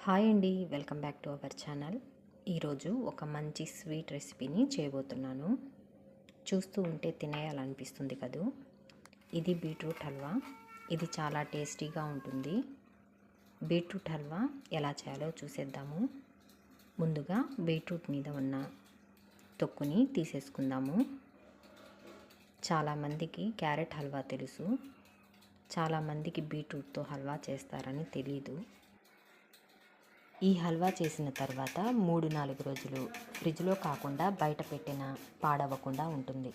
Hi అండి, welcome back to our channel. ఈరోజు ఒక మంచి స్వీట్ రెసిపీని చేయబోతున్నాను. చూస్తూ ఉంటే తినేయాలనిపిస్తుంది కదూ. ఇది బీట్రూట్ హల్వా. ఇది చాలా టేస్టీగా ఉంటుంది. బీట్రూట్ హల్వా ఎలా చేయాలో చూసేద్దాము. ముందుగా బీట్రూట్ మీద ఉన్న తొక్కుని తీసేసుకుందాము. చాలామందికి క్యారెట్ హల్వా తెలుసు, చాలామందికి బీట్రూట్తో హల్వా చేస్తారని తెలీదు. ఈ హల్వా చేసిన తర్వాత 3-4 రోజులు ఫ్రిడ్జ్లో కాకుండా బయట పెట్టినా పాడవకుండా ఉంటుంది.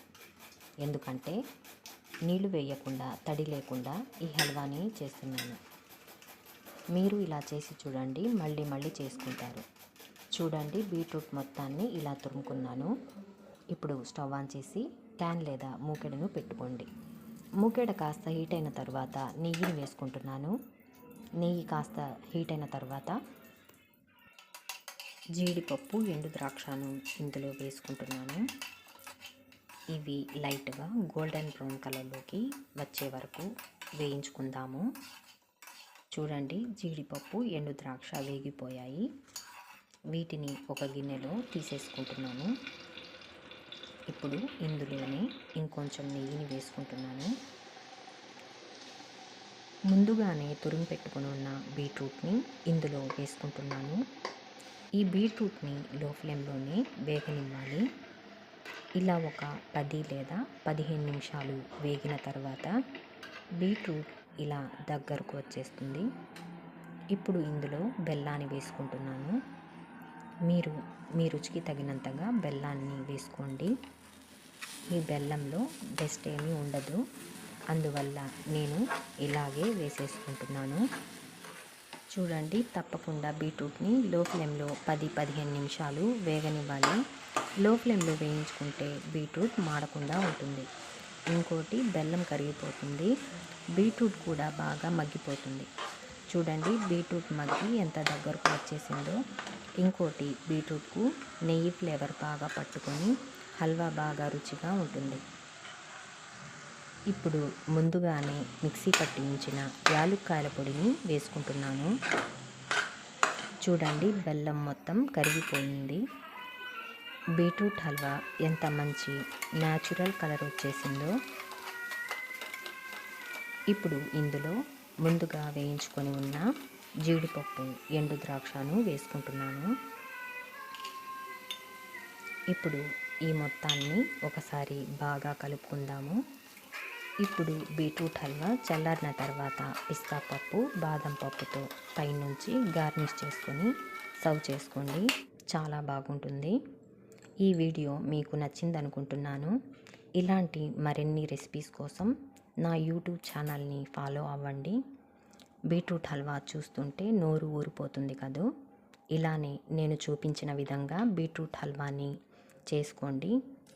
ఎందుకంటే నీళ్లు వేయకుండా తడి లేకుండా ఈ హల్వాని చేస్తున్నాను. మీరు ఇలా చేసి చూడండి, మళ్ళీ చేసుకుంటారు. చూడండి, బీట్రూట్ మొత్తాన్ని ఇలా తురుముకున్నాను. ఇప్పుడు స్టవ్ ఆన్ చేసి ప్యాన్ లేదా మూకెడను పెట్టుకోండి. మూకెడ కాస్త హీట్ అయిన తర్వాత నెయ్యిని వేసుకుంటున్నాను. నెయ్యి కాస్త హీట్ అయిన తర్వాత జీడిపప్పు, ఎండు ద్రాక్షను ఇందులో వేసుకుంటున్నాను. ఇవి లైట్గా గోల్డెన్ బ్రౌన్ కలర్లోకి వచ్చే వరకు వేయించుకుందాము. చూడండి, జీడిపప్పు, ఎండు ద్రాక్ష వేగిపోయాయి. వీటిని ఒక గిన్నెలో తీసేసుకుంటున్నాను. ఇప్పుడు ఇందులోనే ఇంకొంచెం నెయ్యిని వేసుకుంటున్నాను. ముందుగానే తురిమి పెట్టుకుని ఉన్న బీట్రూట్ని ఇందులో వేసుకుంటున్నాను. ఈ బీట్రూట్ని లో ఫ్లేమ్లోనే వేగనివ్వాలి. ఇలా ఒక 10 లేదా 15 నిమిషాలు వేగిన తర్వాత బీట్రూట్ ఇలా దగ్గరకు వచ్చేస్తుంది. ఇప్పుడు ఇందులో బెల్లాన్ని వేసుకుంటున్నాను. మీరు మీ రుచికి తగినంతగా బెల్లాన్ని వేసుకోండి. ఈ బెల్లంలో బెస్ట్ ఏమీ ఉండదు, అందువల్ల నేను ఇలాగే వేసేసుకుంటున్నాను. చూడండి, తప్పకుండా బీట్రూట్ని లో ఫ్లేమ్లో 10-15 నిమిషాలు వేగనివ్వాలి. లో ఫ్లేమ్లో వేయించుకుంటే బీట్రూట్ మాడకుండా ఉంటుంది. ఇంకోటి, బెల్లం కరిగిపోతుంది, బీట్రూట్ కూడా బాగా మగ్గిపోతుంది. చూడండి, బీట్రూట్ మగ్గి ఎంత దగ్గరకు వచ్చేసిందో. ఇంకోటి, బీట్రూట్కు నెయ్యి ఫ్లేవర్ బాగా పట్టుకొని హల్వా బాగా రుచిగా ఉంటుంది. ఇప్పుడు ముందుగానే మిక్సీ పట్టి ఉంచిన యాలుక్కాయల పొడిని వేసుకుంటున్నాను. చూడండి, బెల్లం మొత్తం కరిగిపోయింది. బీట్రూట్ హల్వా ఎంత మంచి న్యాచురల్ కలర్ వచ్చేసిందో. ఇప్పుడు ఇందులో ముందుగా వేయించుకొని ఉన్న జీడిపప్పు, ఎండు ద్రాక్షను వేసుకుంటున్నాను. ఇప్పుడు ఈ మొత్తాన్ని ఒకసారి బాగా కలుపుకుందాము. ఇప్పుడు బీట్రూట్ హల్వా చల్లారిన తర్వాత పిస్తా పప్పు, బాదం పప్పుతో పైనుంచి గార్నిష్ చేసుకొని సర్వ్ చేసుకోండి. చాలా బాగుంటుంది. ఈ వీడియో మీకు నచ్చింది అనుకుంటున్నాను. ఇలాంటి మరిన్ని రెసిపీస్ కోసం నా యూట్యూబ్ ఛానల్ని ఫాలో అవ్వండి. బీట్రూట్ హల్వా చూస్తుంటే నోరు ఊరిపోతుంది కదూ. ఇలానే నేను చూపించిన విధంగా బీట్రూట్ హల్వాని చేసుకోండి,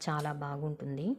చాలా బాగుంటుంది.